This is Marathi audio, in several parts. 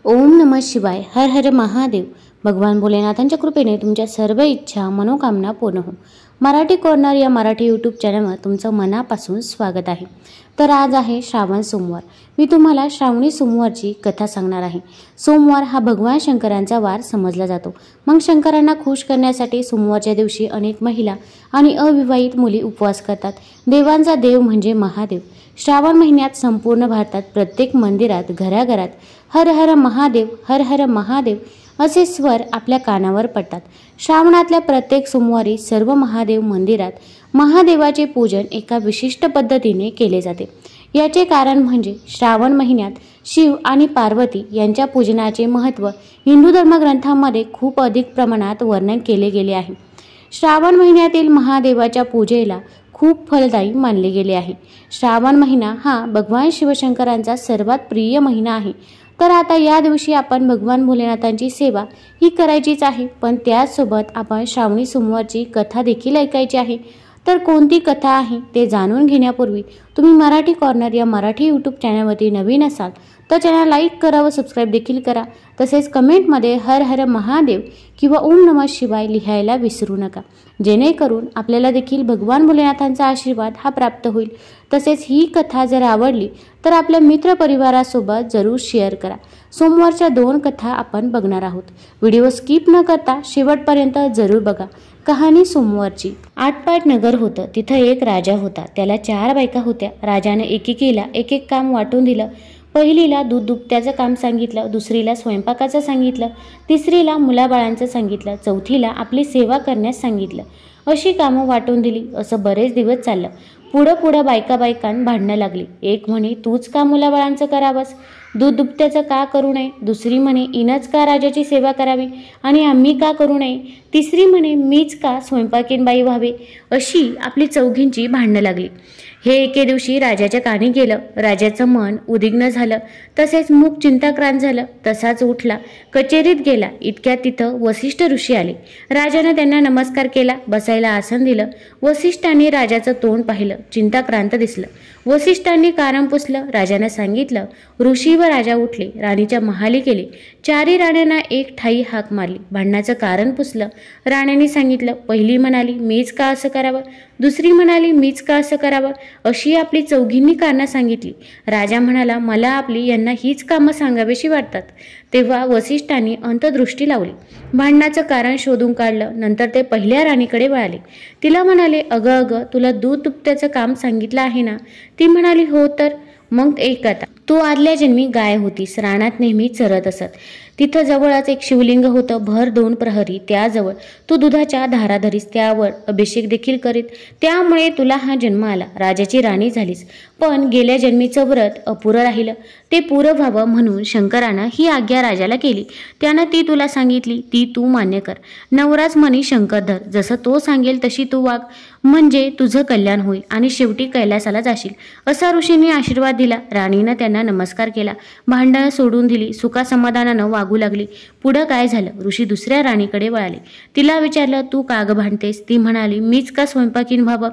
ओम नमः शिवाय. हर हर महादेव. भगवान भोलेनाथांच्या कृपेने तुमच्या सर्व इच्छा मनोकामना पूर्ण हो. मराठी कॉर्नर या मराठी यूट्यूब चॅनलवर तुमचं मनापासून स्वागत आहे. तर आज आहे श्रावण सोमवार. मी तुम्हाला श्रावणी सोमवारची कथा सांगणार आहे. सोमवार हा भगवान शंकरांचा वार समजला जातो. मग शंकरांना खुश करण्यासाठी सोमवारच्या दिवशी अनेक महिला आणि अविवाहित मुली उपवास करतात. देवांचा देव म्हणजे महादेव. श्रावण महिन्यात संपूर्ण भारतात प्रत्येक मंदिरात घराघरात हर हर महादेव, हर हर महादेव असे स्वर आपल्या कानावर पडतात. श्रावणातल्या प्रत्येक सोमवारी सर्व महादेव मंदिरात महादेवाचे पूजन एका विशिष्ट पद्धतीने केले जाते. याचे कारण म्हणजे श्रावण महिन्यात शिव आणि पार्वती यांच्या पूजनाचे महत्त्व हिंदू धर्मग्रंथांमध्ये खूप अधिक प्रमाणात वर्णन केले गेले आहे. श्रावण महिन्यातील महादेवाच्या पूजेला खूप फलदायी मानले गेले आहे. श्रावण महिना हा भगवान शिवशंकरांचा सर्वात प्रिय महिना आहे. तर आता या दिवशी आपण भगवान भोलेनाथांची सेवा ही करायचीच आहे, पण त्याचसोबत आपण श्रावणी सोमवारची कथा देखील ऐकायची आहे. तर कोणती कथा आहे ते जाणून घेण्यापूर्वी तुम्ही मराठी कॉर्नर या मराठी यूट्यूब चॅनलवरती नवीन असाल तर चॅनल लाईक करा व सबस्क्राईब देखील करा. तसेच कमेंटमध्ये हर हर महादेव किंवा ओम नमः शिवाय लिहायला विसरू नका, जेणेकरून आपल्याला देखील भगवान भोलेनाथांचा आशीर्वाद हा प्राप्त होईल. तसेच ही कथा जर आवडली तर आपल्या मित्रपरिवारासोबत जरूर शेअर करा. सोमवारच्या 2 कथा आपण बघणार आहोत. व्हिडिओ स्किप न करता शेवटपर्यंत जरूर बघा. कहाणी सोमवारची. आटपाट नगर होतं. तिथं एक राजा होता. त्याला 4 बायका होत्या. राजाने एकेकीला एक एक काम वाटून दिलं. पहिलीला दूध दुभत्याचं काम सांगितलं, दुसरीला स्वयंपाकाचं सांगितलं, तिसरीला मुलाबाळांचं सांगितलं, चौथीला आपली सेवा करण्यास सांगितलं. अशी कामं वाटून दिली. असं बरेच दिवस चाललं. पुढं बायकां भांडणं लागली. एक म्हणे तूच का मुलाबाळांचं करावंस, दूध दुभत्याचं का करू नये. दुसरी म्हणे इनच का राजाची सेवा करावी आणि आम्ही का करू नये. तिसरी म्हणे मीच का स्वयंपाकीन बाई व्हावे. अशी आपली चौघींची भांडणं लागली. हे एके दिवशी राजाच्या कानी गेलं. राजाचं मन उद्विग्न झालं, तसेच मुख चिंताक्रांत झालं. तसाच उठला, कचेरीत गेला. इतक्यात तिथं वसिष्ठ ऋषी आले. राजानं त्यांना नमस्कार केला, बसायला आसन दिलं. वसिष्ठांनी राजाचं तोंड पाहिलं, चिंताक्रांत दिसलं. वसिष्ठांनी कारण पुसलं. राजानं सांगितलं. ऋषी व राजा उठले, राणीच्या महाली गेले. 4 राण्यांना एक ठाई हाक मारली. भांडणाचं कारण पुसलं. राण्यांनी सांगितलं. पहिली म्हणाली मीच का असं करावं, दुसरी म्हणाली मीच का असं करावं. अशी आपली चौघींनी कारणं सांगितली. राजा म्हणाला मला आपली यांना हीच कामं सांगावीशी वाटतात. तेव्हा वसिष्ठांनी अंतर्दृष्टी लावली. भांडणाचं कारण शोधून काढलं. नंतर ते पहिल्या राणीकडे वळाले. तिला म्हणाले अगं तुला दूध दुभत्याचं काम सांगितलं आहे ना. ती म्हणाली हो तर. मग एक आता तू आदल्या जन्मी गाय होतीस, रानात नेहमी चरत असत. तिथं जवळच एक शिवलिंग होतं. भर 2 प्रहरी त्याजवळ तू दुधाच्या धारा धरीस, त्यावर अभिषेक देखील करीत. त्यामुळे तुला हा जन्म आला, राजाची राणी झालीस. पण गेल्या जन्मीचं व्रत अपुरं राहिलं, ते पुरं व्हावं म्हणून शंकरानं ही आज्ञा राजाला केली. त्यानं ती तुला सांगितली, ती तू मान्य कर. नवराच म्हणी शंकर धर, जसं तो सांगेल तशी तू वाग, म्हणजे तुझं कल्याण होईल आणि शेवटी कैलासाला जाशील, असा ऋषींनी आशीर्वाद दिला. राणीनं त्यांना नमस्कार केला. भांडणं सोडून दिली. सुखासमाधानानं वागू लागली. पुढं काय झालं. ऋषी दुसऱ्या राणीकडे वळाले. तिला विचारलं तू का ग भांडतेस. ती म्हणाली मीच का स्वयंपाकीन व्हावं,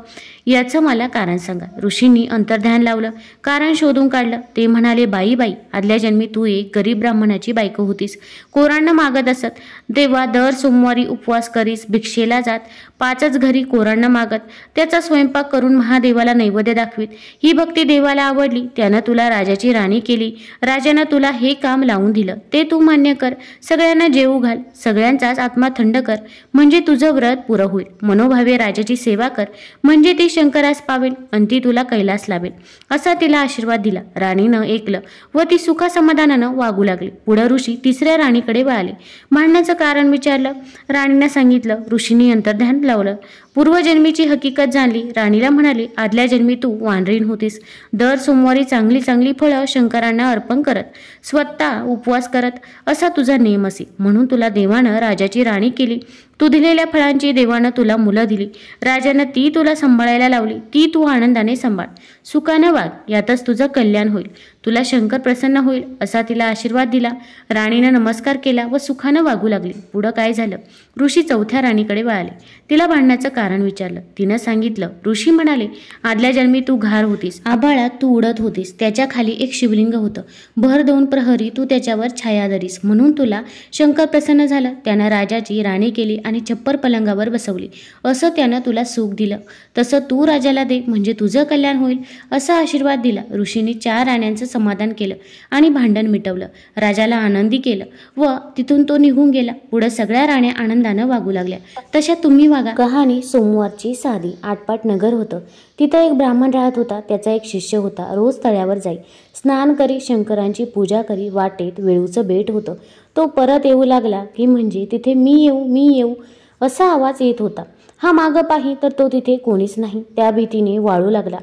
याचं मला कारण सांगा. ऋषींनी अंतर्ध्यान लावलं, कारण शोधून काढलं. ते म्हणाले बाई आदल्या जन्मी तू एक गरीब ब्राह्मणाची बायको होतीस. कोरांना मागत असत. तेव्हा दर सोमवारी उपवास करीस, भिक्षेला जात, 5च घरी कोरांना मागत, त्याचा स्वयंपाक करून महादेवाला नैवेद्य दाखवीत. ही भक्ती देवाला आवडली. त्यानं तुला राजाची राणी केली. राजानं तुला हे काम लावून दिलं, ते तू मान्य कर. सगळ्यांना जेवू घाल, सगळ्यांचाच आत्मा थंड कर, म्हणजे तुझं व्रत पुरं होईल. मनोभावे राजाची सेवा कर, म्हणजे ती शंकरास पावेल आणि ती तुला कैलास लावेल, असा तिला आशीर्वाद दिला. राणीनं ऐकलं व ती सुखासमाधानानं वागू लागली. पुढे ऋषी तिसऱ्या राणीकडे वळाले. भांडण्याचं कारण विचारलं. राणीनं सांगितलं. ऋषींनी अंतर्ध्यान लावलं. पूर्वजन्मीची हकीकत जाणली. राणीला म्हणाले आदल्या जन्मी तू वानरीण होतीस. दर सोमवारी चांगली फळं शंकरांना अर्पण करत, स्वतः उपवास करत असा तुझा नेम असे, म्हणून तुला देवानं राजाची राणी केली. तू दिलेल्या फळांची देवानं तुला मुलं दिली. राजानं ती तुला सांभाळायला लावली. ती तू आनंदाने सांभाळ, सुखानं वाग, यातच तुझं कल्याण होईल. तुला शंकर प्रसन्न होईल, असा तिला आशीर्वाद दिला. राणीनं नमस्कार केला व सुखानं वागू लागली. पुढं काय झालं. ऋषी चौथ्या राणीकडे वळाले. तिला भांडण्याचं कारण कारण विचारलं. तिनं सांगितलं. ऋषी म्हणाले, आदल्या जन्मी तू घार होतीस, आभाळात तू उडत होतीस, त्याच्या खाली एक शिवलिंग होतं, भर 2 प्रहरी तू त्याच्यावर छाया धरीस, म्हणून तुला शंकर प्रसन्न झाला. त्यानं राजाची राणी केली आणि छप्पर पलंगावर बसवली. असं त्यानं तुला सुख दिलं, तसं तू राजाला दे म्हणजे तुझं कल्याण होईल, असा आशीर्वाद दिला. ऋषींनी 4 राण्यांचं समाधान केलं आणि भांडण मिटवलं, राजाला आनंदी केलं व तिथून तो निघून गेला. पुढे सगळ्या राण्या आनंदानं वागू लागल्या. तशा तुम्ही वागा. कहाणी सोमवारची साधी. आटपाट नगर होतं. तिथं एक ब्राह्मण राहत होता. त्याचा एक शिष्य होता. रोज तळ्यावर जाई, स्नान करी, शंकरांची पूजा करी. वाटेत वेळूचं बेट होतं. तो परत येऊ लागला की म्हणजे तिथे मी येऊ असा आवाज येत होता. हा मागं पाही तर तो तिथे कोणीच नाही. त्या भीतीने वाळू लागला.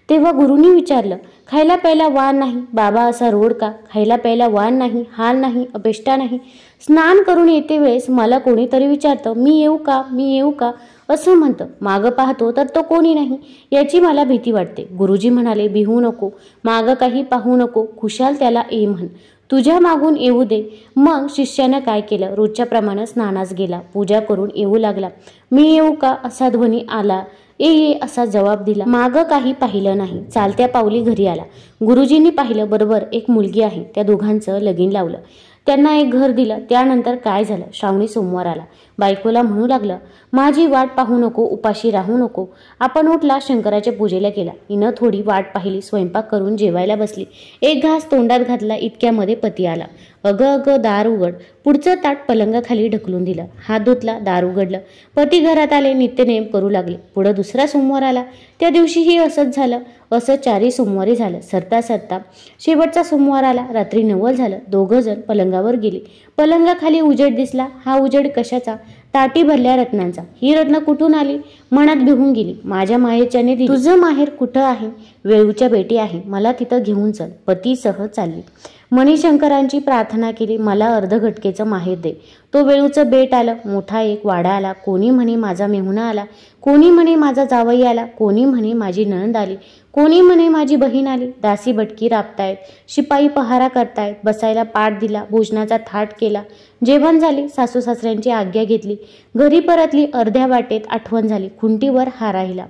तेव्हा गुरुनी विचारलं, खायला प्यायला वाण नाही? बाबा असा रोड का? खायला प्यायला वाण नाही, हाल नाही, अपेष्टा नाही. स्नान करून येते वेळेस मला कोणीतरी विचारतं, मी येऊ का असं म्हणतं. मागं पाहतो तर तो कोणी नाही. याची मला भीती वाटते. गुरुजी म्हणाले, भिवू नको, मागं काही पाहू नको, खुशाल त्याला ये म्हण, तुझ्या मागून येऊ दे. मग शिष्यानं काय केलं? रोजच्या प्रमाणे स्नानास गेला. पूजा करून येऊ लागला. मी येऊ का असा ध्वनी आला. ये असा जवाब दिला. मागं काही पाहिलं नाही. चालत्या पावली घरी आला. गुरुजींनी पाहिलं, बरोबर एक मुलगी आहे. त्या दोघांचं लगीन लावलं. त्यांना एक घर दिलं. त्यानंतर काय झालं? श्रावणी सोमवार आला. बायकोला म्हणू लागलं, माझी वाट पाहू नको, उपाशी राहू नको. आपण उठला, शंकराच्या पूजेला गेला. हिनं थोडी वाट पाहिली, स्वयंपाक करून जेवायला बसली. एक घास तोंडात घातला, इतक्यामध्ये पती आला. अगं दार उघड. पुढचं ताट पलंगाखाली ढकलून दिलं. हात धुतला, दार उघडलं. पती घरात आले, नित्यनेम करू लागले. पुढं दुसरा सोमवार आला. त्या दिवशीही असंच झालं. असं 4 सोमवारी झालं. सरता शेवटचा सोमवार आला. रात्री नवल झालं. 2 जण पलंगावर गेली. पलंगाखाली उजेड दिसला. हा उजेड कशाचा? ताटी भरल्या रत्नांचा. ही रत्न कुठून आली? मनात भिवून गेली. माझ्या माहेरच्याने दिली. तुझं माहेर कुठं आहे? वेळूच्या बेटी आहे, मला तिथं घेऊन चल. पती सह चालली. मणिशंकरांची प्रार्थना केली, मला अर्धघटकेचं माहेर दे. तो वेळूचं बेट आलं. मोठा एक वाडा आला. कोणी म्हणे माझा मेहुणा आला, कोणी म्हणे माझा जावई आला, कोणी म्हणे माझी नणंद आली, कोणी म्हणे माझी बहीण आली. दासी बटकी राबतायत, शिपाई पहारा करतायत. बसायला पाट दिला, भोजनाचा थाट केला. जेवण झाली. सासू सासऱ्यांची आज्ञा घेतली. घरी परतली. अर्ध्या वाटेत आठवण झाली. खुंटीवर हा राहिला.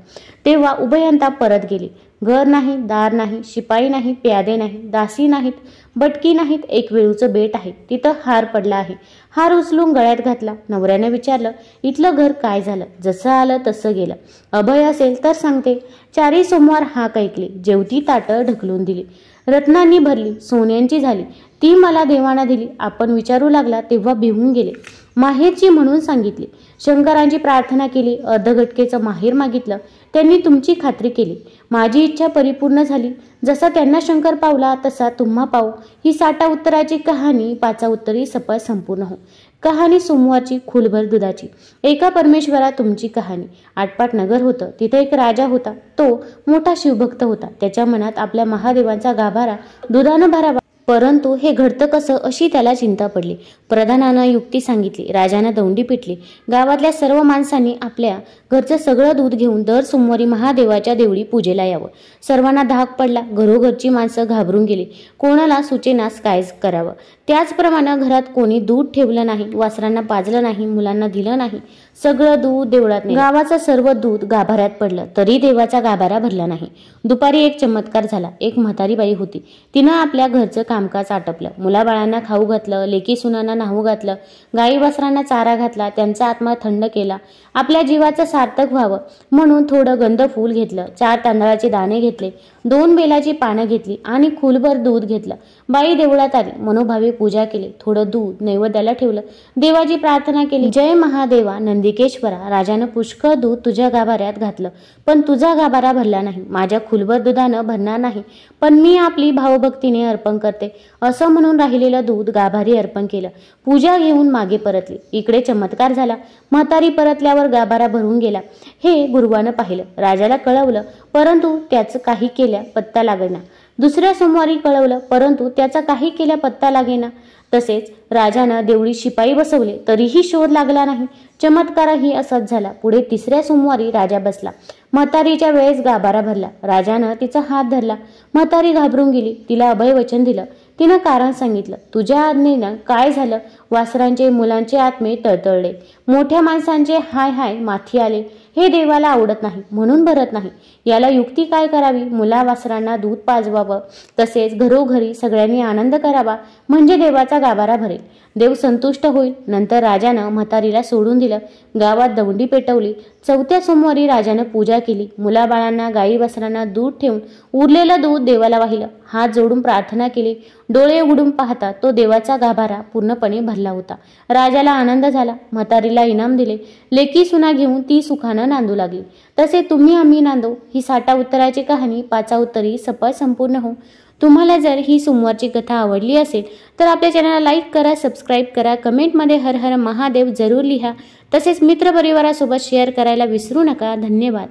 तेव्हा उभयंता परत गेली. घर नाही, दार नाही, शिपाई नाही, प्यादे नाही, दासी नाहीत, बटकी नाहीत. एक वेळूचं बेट आहे. तिथं हार पडला आहे. हार उचलून गळ्यात घातला. नवऱ्याने विचारलं, इथलं घर काय झालं? जसं आलं तसं गेलं. अभय असेल तर सांगते. 4 सोमवार हाक ऐकली. जेवती ताटं ढकलून दिली. रत्नांनी भरली, सोन्यांची झाली. ती मला देवाना दिली. आपण विचारू लागला तेव्हा भिवून गेले. माहेरची म्हणून सांगितली. शंकरांची प्रार्थना केली. अर्धघटकेचं माहेर मागितलं. त्यांनी तुमची खात्री केली. माझी इच्छा परिपूर्ण झाली. जसा त्यांना शंकर पावला तसा तुम्हा पाव. ही 60 उत्तराची कहाणी 5 उत्तरी सफळ संपूर्ण हो. कहाणी सोमवारची, खुलभर दुधाची. एका परमेश्वरा तुमची कहाणी. आटपाट नगर होतं. तिथे एक राजा होता. तो मोठा शिवभक्त होता. त्याच्या मनात आपल्या महादेवांचा गाभारा दुधानं भरावा. परंतु हे घडतं कसं अशी त्याला चिंता पडली. प्रधानानं युक्ती सांगितली. राजानं दौंडी पिटली. गावातल्या सर्व माणसांनी आपल्या घरचं सगळं दूध घेऊन दर सोमवारी महादेवाच्या देवळी पूजेला यावं. सर्वांना धाक पडला. घरोघरची माणसं घाबरून गेली. कोणाला सुचेनास काय करावं. त्याचप्रमाणे घरात कोणी दूध ठेवलं नाही, वासरांना पाजलं नाही, मुलांना दिलं नाही. सगळं दूध देवळात नेलं. गावाचं सर्व दूध गाभाऱ्यात पडलं तरी देवाचा गाभारा भरला नाही. दुपारी एक चमत्कार झाला. एक म्हातारी बाई होती. तिनं आपल्या घरचं कामकाज आटपलं. मुलाबाळांना खाऊ घातलं, लेकी सुनांना न्हाऊ घातलं, गाई वासरांना चारा घातला, त्यांचा आत्मा थंड केला. आपल्या जीवाचं सार्थक व्हावं म्हणून थोडं गंध फूल घेतलं, 4 तांदळाचे दाणे घेतले, 2 बेलाची पानं घेतली आणि खुलभर दूध घेतलं. बाई देवळात आली. मनोभावे पूजा केली. थोडं दूध नैवेद्याला ठेवलं. देवाची प्रार्थना केली. जय महादेवा नंदिकेश्वरा, राजानं पुष्कळ दूध तुझ्या गाभाऱ्यात घातलं, पण तुझा गाभारा भरला नाही. माझ्या खुलभर दुधानं भरणार नाही, पण मी आपली भावभक्तीने अर्पण करते, असं म्हणून राहिलेलं दूध गाभारी अर्पण केलं. पूजा घेऊन मागे परतली. इकडे चमत्कार झाला. म्हातारी परतल्यावर गाभारा भरून गेला. हे गुरुवानं पाहिलं. राजाला कळवलं, परंतु त्याचं काही केल्या पत्ता लागेना. दुसऱ्या सोमवारी कळवलं, परंतु त्याचा काही केल्या पत्ता लागेना. तसेच राजानं देवळी शिपाई बसवले तरीही शोध लागला नाही. चमत्कारही असाच झाला. पुढे 3ऱ्या सोमवारी राजा बसला. म्हातारीच्या वेळेस गाभारा भरला. राजानं तिचा हात धरला. म्हातारी घाबरून गेली. तिला अभय वचन दिलं. तिनं कारण सांगितलं. तुझ्या आज्ञेनं काय झालं? वासरांचे मुलांचे आत्मे तळतळले. मोठ्या माणसांचे हाय हाय माथी आले. हे देवाला आवडत नाही म्हणून भरत नाही. याला युक्ती काय करावी? मुलावासरांना दूध पाजवावं, तसेच घरोघरी सगळ्यांनी आनंद करावा, म्हणजे देवाचा गाभारा भरेल, देव संतुष्ट होईल. नंतर राजानं म्हातारीला सोडून दिलं. गावात दौंडी पेटवली. चौथ्या सोमवारी राजानं पूजा केली. मुलाबाळांना गाई वासरांना दूध ठेवून उरलेलं दूध देवाला वाहिलं. हात जोडून प्रार्थना केली. डोळे उघडून पाहता तो देवाचा गाभारा पूर्णपणे भरला होता. राजाला आनंद झाला. म्हातारीला इनाम दिले. लेकी सुना घेऊन ती सुखानं नांदू लागली. तसे तुम्ही आम्ही नांदो ही साठा उत्तराची कहाणी पाचा उत्तरी सफळ संपूर्ण हो. तुम्हाला जर ही सोमवारची कथा आवडली असेल तर आपल्या चॅनलला लाईक करा, सबस्क्राईब करा, कमेंटमध्ये हर हर महादेव जरूर लिहा. तसेच मित्रपरिवारासोबत शेअर करायला विसरू नका. धन्यवाद.